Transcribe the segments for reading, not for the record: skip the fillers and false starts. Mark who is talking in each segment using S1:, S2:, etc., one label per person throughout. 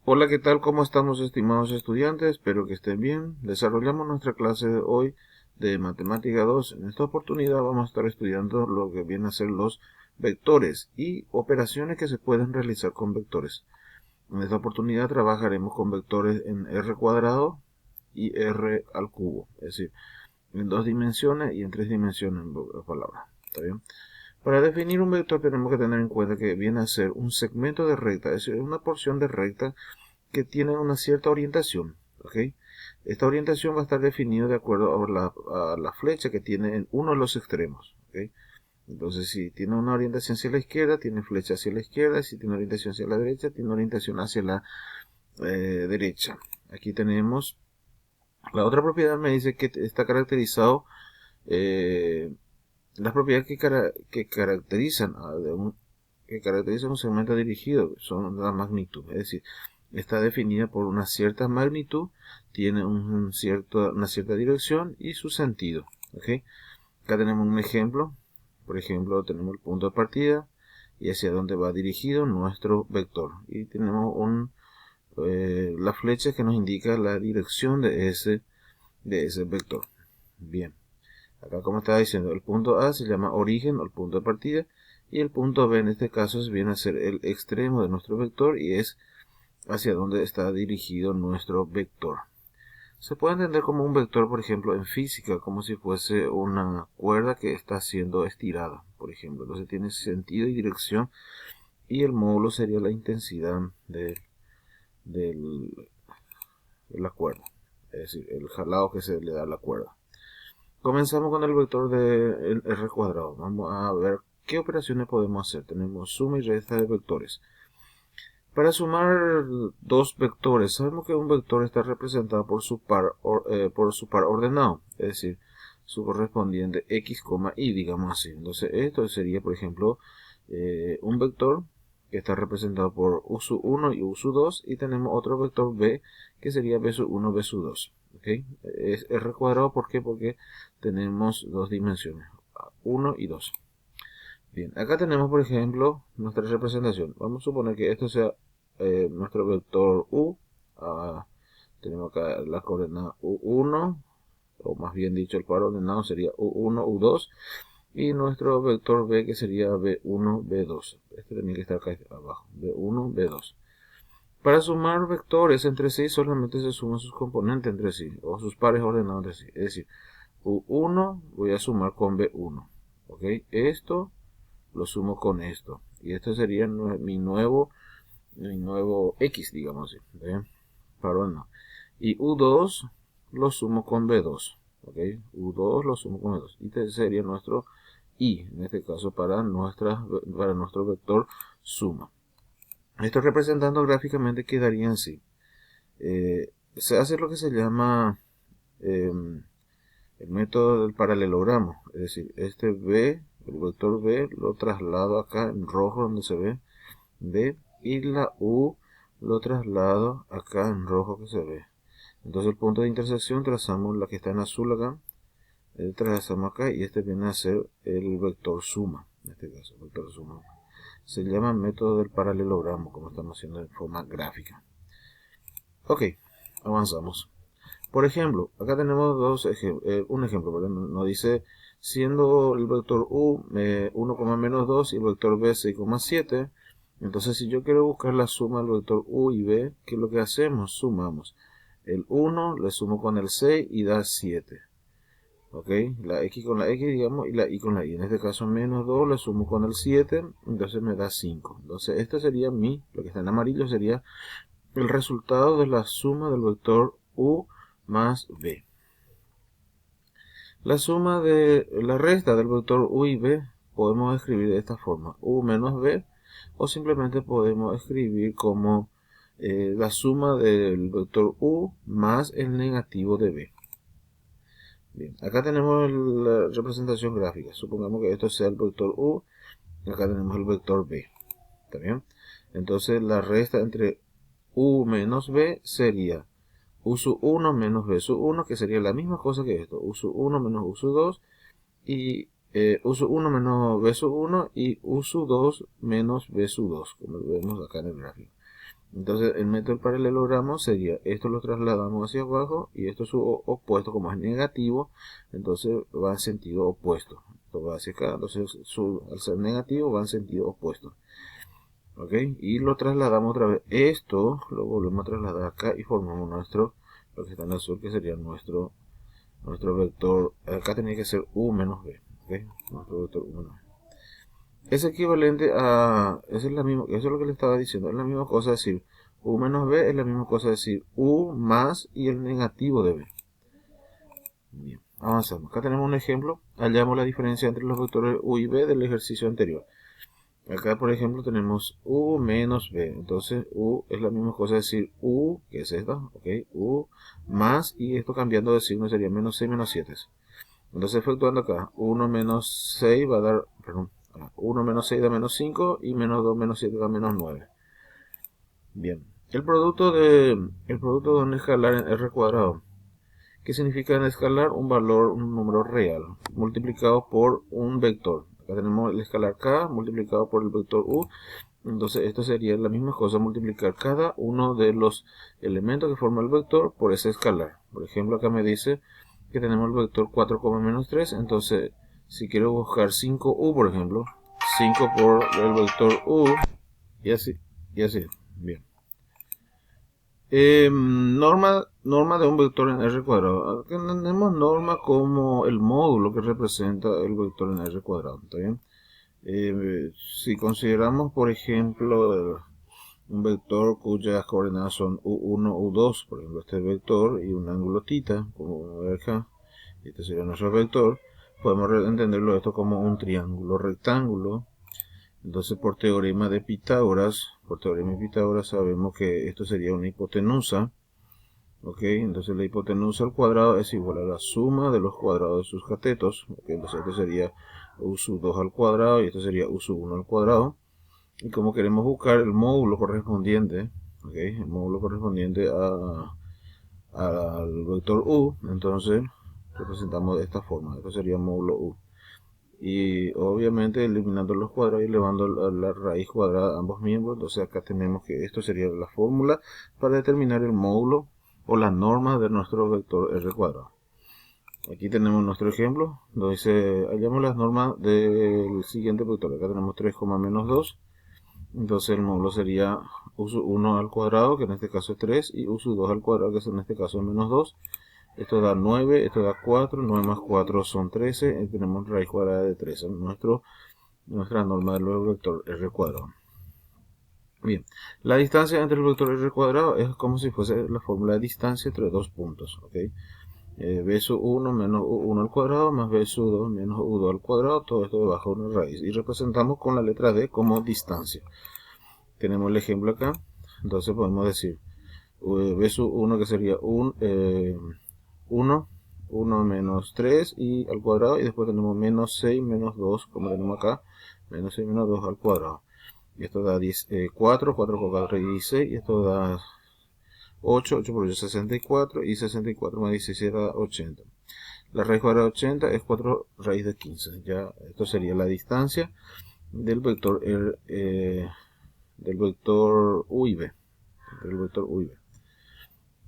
S1: Hola, ¿qué tal? ¿Cómo estamos, estimados estudiantes? Espero que estén bien. Desarrollamos nuestra clase de hoy de Matemática 2. En esta oportunidad vamos a estar estudiando lo que vienen a ser los vectores y operaciones que se pueden realizar con vectores. En esta oportunidad trabajaremos con vectores en r cuadrado y r al cubo, es decir, en dos dimensiones y en tres dimensiones en palabras. ¿Está bien? Para definir un vector tenemos que tener en cuenta que viene a ser un segmento de recta, es decir, una porción de recta que tiene una cierta orientación. ¿Ok? Esta orientación va a estar definida de acuerdo a la flecha que tiene en uno de los extremos. ¿Ok? Entonces, si tiene una orientación hacia la izquierda, tiene flecha hacia la izquierda. Si tiene orientación hacia la derecha, tiene orientación hacia la derecha. Aquí tenemos la otra propiedad. Me dice que está caracterizado eh, las propiedades que caracterizan que caracterizan un segmento dirigido son la magnitud, es decir, está definida por una cierta magnitud, tiene una cierta dirección y su sentido. ¿Okay? Acá tenemos un ejemplo. Por ejemplo, tenemos el punto de partida y hacia dónde va dirigido nuestro vector. Y tenemos la flecha que nos indica la dirección de ese vector. Bien. Acá, como estaba diciendo, el punto A se llama origen o el punto de partida, y el punto B en este caso viene a ser el extremo de nuestro vector y es hacia donde está dirigido nuestro vector. Se puede entender como un vector, por ejemplo, en física, como si fuese una cuerda que está siendo estirada, por ejemplo. Entonces tiene sentido y dirección, y el módulo sería la intensidad de la cuerda, es decir, el jalado que se le da a la cuerda. Comenzamos con el vector de r cuadrado. Vamos a ver qué operaciones podemos hacer. Tenemos suma y resta de vectores. Para sumar dos vectores, sabemos que un vector está representado por su par ordenado, es decir, su correspondiente x, y, digamos así. Entonces, esto sería, por ejemplo, un vector que está representado por u sub 1 y u sub 2, y tenemos otro vector b que sería b sub 1, b sub 2. ¿Okay? Es r cuadrado, ¿por qué? Porque tenemos dos dimensiones, 1 y 2. Bien, acá tenemos, por ejemplo, nuestra representación. Vamos a suponer que esto sea nuestro vector u. Tenemos acá la coordenada u1, o más bien dicho, el par ordenado sería u1, u2. Y nuestro vector b, que sería b1, b2. Este tenía que estar acá abajo, b1, b2. Para sumar vectores entre sí, solamente se suman sus componentes entre sí, o sus pares ordenados entre sí. Es decir, u1 voy a sumar con b1. ¿Ok? Esto lo sumo con esto. Y esto sería mi nuevo x, digamos así. ¿Bien? Perdón, no. Y u2 lo sumo con b2. ¿Ok? U2 lo sumo con b2. Y este sería nuestro y, en este caso, para nuestro vector suma. Esto representando gráficamente quedaría así. Se hace lo que se llama el método del paralelogramo. Es decir, este b, el vector b, lo traslado acá en rojo donde se ve b, y la u lo traslado acá en rojo que se ve. Entonces el punto de intersección trazamos la que está en azul acá, trazamos acá, y este viene a ser el vector suma. En este caso, vector suma. Se llama método del paralelogramo, como estamos haciendo en forma gráfica. Ok, avanzamos. Por ejemplo, acá tenemos un ejemplo, ¿verdad? Nos dice, siendo el vector u 1,-2 y el vector b 6,7. Entonces, si yo quiero buscar la suma del vector u y b, ¿qué es lo que hacemos? Sumamos. El 1 le sumo con el 6 y da 7. ¿Ok? La x con la x, digamos, y la y con la y. En este caso, -2 le sumo con el 7, entonces me da 5. Entonces, este sería lo que está en amarillo sería el resultado de la suma del vector u más b. La suma de la resta del vector u y b podemos escribir de esta forma, u menos b, o simplemente podemos escribir como la suma del vector u más el negativo de b. Bien, acá tenemos la representación gráfica. Supongamos que esto sea el vector u, y acá tenemos el vector b. ¿Está bien? Entonces la resta entre u menos b sería u sub 1 menos b sub 1, que sería la misma cosa que esto, u sub 1 menos u sub 2, y u sub 1 menos b sub 1 y u sub 2 menos b sub 2, como lo vemos acá en el gráfico. Entonces el método del paralelogramo sería, esto lo trasladamos hacia abajo y esto es su opuesto, como es negativo, entonces va en sentido opuesto. Esto va hacia acá, entonces al ser negativo va en sentido opuesto. ¿Ok? Y lo trasladamos otra vez. Esto lo volvemos a trasladar acá y formamos nuestro, lo que está en azul, que sería nuestro vector. Acá tenía que ser u menos b. ¿Ok? Nuestro vector u menos b. Es equivalente a, eso es lo que le estaba diciendo, es la misma cosa decir u menos b, es la misma cosa decir u más y el negativo de b. Bien, avanzamos. Acá tenemos un ejemplo, hallamos la diferencia entre los vectores u y b del ejercicio anterior. Acá, por ejemplo, tenemos u menos b, entonces u es la misma cosa decir u, que es esta, ok, u más, y esto cambiando de signo sería menos 6 menos 7. Entonces efectuando acá, 1 menos 6 va a dar, perdón, 1 menos 6 da menos 5 y menos 2 menos 7 da menos 9. Bien, el producto de un escalar en R cuadrado. ¿Qué significa en escalar? Un valor, un número real, multiplicado por un vector. Acá tenemos el escalar K multiplicado por el vector U. Entonces esto sería la misma cosa, multiplicar cada uno de los elementos que forma el vector por ese escalar. Por ejemplo, acá me dice que tenemos el vector 4, menos 3, entonces si quiero buscar 5u, por ejemplo, 5 por el vector u, y así, bien. Norma de un vector en R cuadrado. Aquí tenemos norma como el módulo que representa el vector en R cuadrado, ¿está bien? Si consideramos, por ejemplo, un vector cuyas coordenadas son u1, u2, por ejemplo este vector y un ángulo θ, como ver acá, este sería nuestro vector, podemos entenderlo esto como un triángulo rectángulo. Entonces por teorema de Pitágoras, sabemos que esto sería una hipotenusa. Ok, entonces la hipotenusa al cuadrado es igual a la suma de los cuadrados de sus catetos. Okay, entonces esto sería u sub 2 al cuadrado y esto sería u sub 1 al cuadrado. Y como queremos buscar el módulo correspondiente, okay, el módulo correspondiente al vector u, entonces representamos de esta forma. Esto sería módulo u. Y obviamente eliminando los cuadrados y elevando la raíz cuadrada a ambos miembros. Entonces acá tenemos que esto sería la fórmula para determinar el módulo o la norma de nuestro vector R cuadrado. Aquí tenemos nuestro ejemplo, donde hallamos las normas del siguiente vector. Acá tenemos 3, menos 2. Entonces el módulo sería u sub 1 al cuadrado, que en este caso es 3, y u sub 2 al cuadrado, que en este caso es menos 2. Esto da 9, esto da 4, 9 más 4 son 13, y tenemos raíz cuadrada de 13, nuestra norma del vector R cuadrado. Bien, la distancia entre el vector R cuadrado es como si fuese la fórmula de distancia entre dos puntos, ¿ok? B sub 1 menos u1 al cuadrado más B sub 2 menos u2 al cuadrado, todo esto debajo de una raíz, y representamos con la letra D como distancia. Tenemos el ejemplo acá, entonces podemos decir B sub 1 que sería 1 menos 3 y al cuadrado, y después tenemos menos 6 menos 2, como tenemos acá, menos 6 menos 2 al cuadrado. Y esto da 4, 4 por 4 es 16, y esto da 8, 8 por 8 64, y 64 más 17 da 80. La raíz cuadrada de 80 es 4 raíz de 15. Ya esto sería la distancia del vector del vector u y b.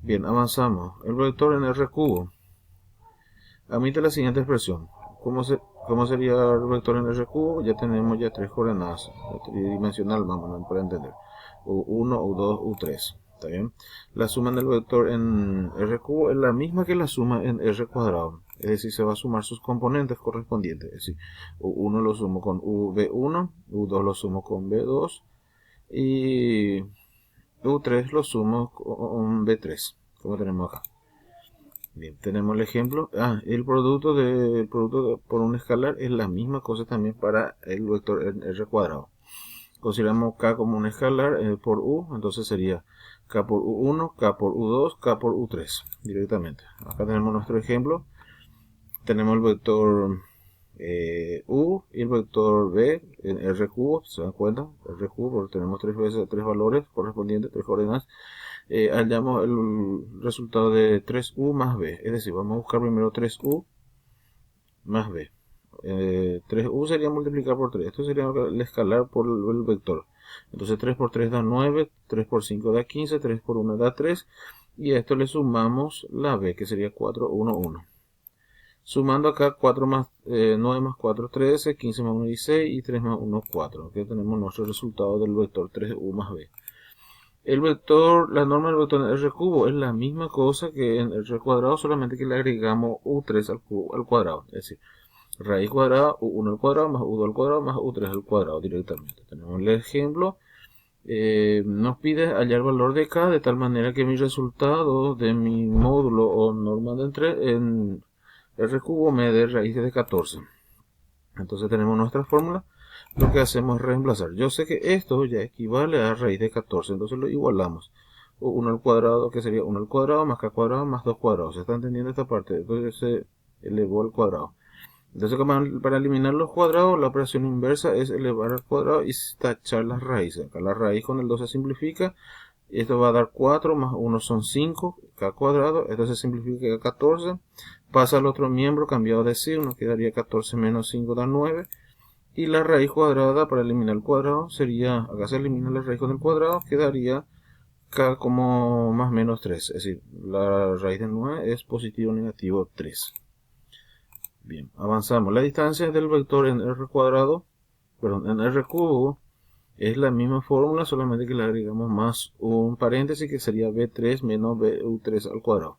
S1: Bien, avanzamos. El vector en R cubo. Admite la siguiente expresión. ¿Cómo sería el vector en R cubo? Ya tenemos ya tres coordenadas. Tridimensional, vamos a entender. U1, U2, U3. ¿Está bien? La suma del vector en R cubo es la misma que la suma en R cuadrado. Es decir, se va a sumar sus componentes correspondientes. Es decir, U1 lo sumo con V1, U2 lo sumo con V2 y U3 lo sumo con V3, como tenemos acá. Bien, tenemos el ejemplo. El producto por un escalar es la misma cosa también para el vector R cuadrado. Consideramos K como un escalar por U, entonces sería K por U1, K por U2, K por U3 directamente. Acá tenemos nuestro ejemplo. Tenemos el vector U y el vector B en R cubo, ¿se dan cuenta? R cubo, porque tenemos tres valores correspondientes, tres coordenadas. Hallamos el resultado de 3u más b, es decir, vamos a buscar primero 3u más b. 3u sería multiplicar por 3, esto sería el escalar por el vector. Entonces 3 por 3 da 9, 3 por 5 da 15, 3 por 1 da 3. Y a esto le sumamos la b, que sería 4, 1, 1. Sumando acá 4 más 9 más 4, 13, 15 más 1, 16 y 3 más 1, 4. Aquí tenemos nuestro resultado del vector 3u más b. El vector, la norma del vector en R cubo es la misma cosa que en R cuadrado, solamente que le agregamos U3 al cuadrado. Es decir, raíz cuadrada U1 al cuadrado más U2 al cuadrado más U3 al cuadrado directamente. Tenemos el ejemplo. Nos pide hallar valor de K de tal manera que mi resultado de mi módulo o norma en R cubo me dé raíz de 14. Entonces tenemos nuestra fórmula. Lo que hacemos es reemplazar. Yo sé que esto ya equivale a raíz de 14, entonces lo igualamos. 1 al cuadrado, que sería 1 al cuadrado más k cuadrado más 2 cuadrados. ¿Se está entendiendo esta parte? Entonces se elevó al cuadrado. Entonces para eliminar los cuadrados, la operación inversa es elevar al cuadrado y tachar las raíces. Acá la raíz con el 2 se simplifica. Esto va a dar 4 más 1 son 5, k cuadrado. Esto se simplifica a 14. Pasa al otro miembro cambiado de signo, quedaría 14 menos 5 da 9. Y la raíz cuadrada, para eliminar el cuadrado, sería, acá se elimina la raíz con el cuadrado, quedaría k como más menos 3. Es decir, la raíz de 9 es positivo o negativo 3. Bien, avanzamos. La distancia del vector en R cuadrado, perdón, en R cubo, es la misma fórmula, solamente que le agregamos más un paréntesis que sería B3 menos BU3 al cuadrado.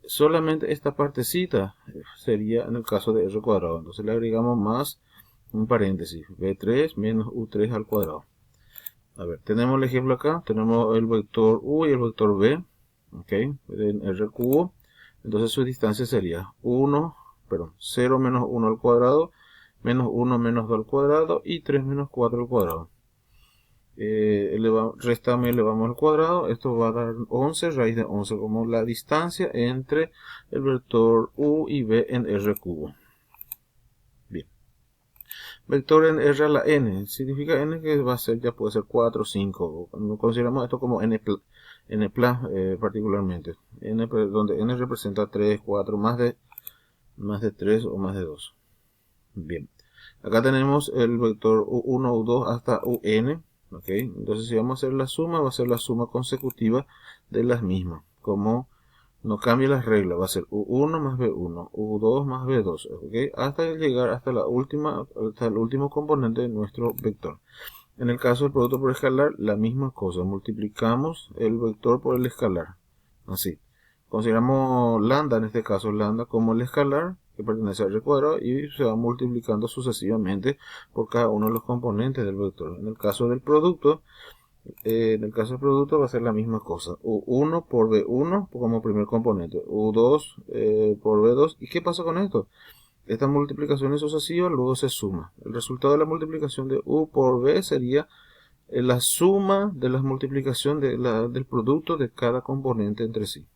S1: Solamente esta partecita sería en el caso de R cuadrado. Entonces le agregamos más un paréntesis, B3 menos U3 al cuadrado. A ver, tenemos el ejemplo acá, tenemos el vector U y el vector B, ok, en R cubo. Entonces su distancia sería 0 menos 1 al cuadrado, menos 1 menos 2 al cuadrado y 3 menos 4 al cuadrado. Restamos y elevamos al cuadrado, esto va a dar 11, raíz de 11 como la distancia entre el vector U y B en R cubo. Bien. Vector en R a la n, significa n que va a ser, ya puede ser 4 o 5, consideramos esto como n particularmente, donde n representa 3, 4, más de 3 o más de 2. Bien, acá tenemos el vector U1, U2 hasta UN. Okay. Entonces si vamos a hacer la suma, va a ser la suma consecutiva de las mismas. Como no cambia las reglas, va a ser U1 más B1, U2 más B2, okay, hasta llegar hasta el último componente de nuestro vector. En el caso del producto por escalar, la misma cosa, multiplicamos el vector por el escalar, así. Consideramos lambda, en este caso lambda como el escalar, que pertenece al R cuadrado, y se va multiplicando sucesivamente por cada uno de los componentes del vector. En el caso del producto, va a ser la misma cosa. U1 por B1 como primer componente. U2 por B2. ¿Y qué pasa con esto? Esta multiplicación es sucesiva, luego se suma. El resultado de la multiplicación de U por B sería la suma de la multiplicación del producto de cada componente entre sí.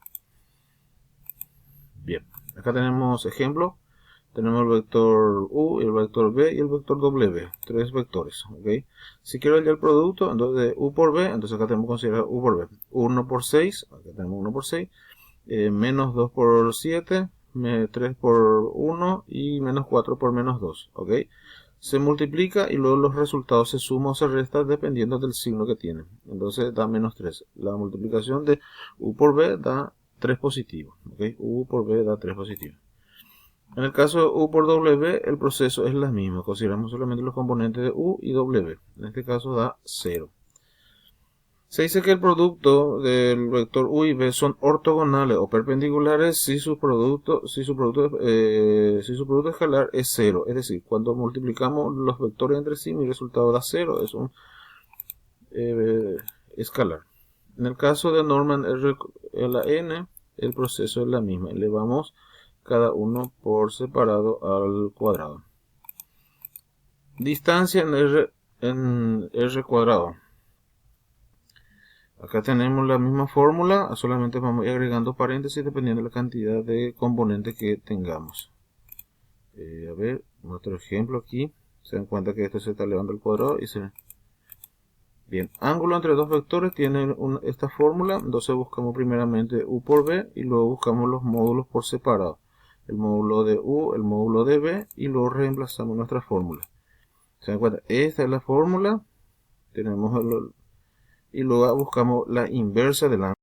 S1: Bien, acá tenemos ejemplo. Tenemos el vector U, el vector B y el vector W. Tres vectores. ¿Okay? Si quiero hallar el producto, entonces de U por B, entonces acá tenemos que considerar U por B. 1 por 6, acá tenemos 1 por 6. Menos 2 por 7, 3 por 1 y menos 4 por menos 2. ¿Okay? Se multiplica y luego los resultados se suman o se restan dependiendo del signo que tienen. Entonces da menos 3. La multiplicación de U por B da 3 positivo. ¿Okay? U por B da 3 positivo. En el caso de U por W, el proceso es la misma. Consideramos solamente los componentes de U y W. En este caso da 0. Se dice que el producto del vector U y B son ortogonales o perpendiculares si su producto escalar es 0. Es decir, cuando multiplicamos los vectores entre sí, mi resultado da 0. Es un escalar. En el caso de norma en R a la n, el proceso es la misma. Elevamos cada uno por separado al cuadrado. Distancia en R cuadrado. Acá tenemos la misma fórmula, solamente vamos a ir agregando paréntesis dependiendo de la cantidad de componentes que tengamos. A ver, otro ejemplo aquí. Se dan cuenta que esto se está elevando al cuadrado y se... Bien, ángulo entre dos vectores tiene esta fórmula. Entonces buscamos primeramente U por B y luego buscamos los módulos por separado. El módulo de U, el módulo de B y luego reemplazamos nuestra fórmula. ¿Se dan cuenta? Esta es la fórmula y luego buscamos la inversa de la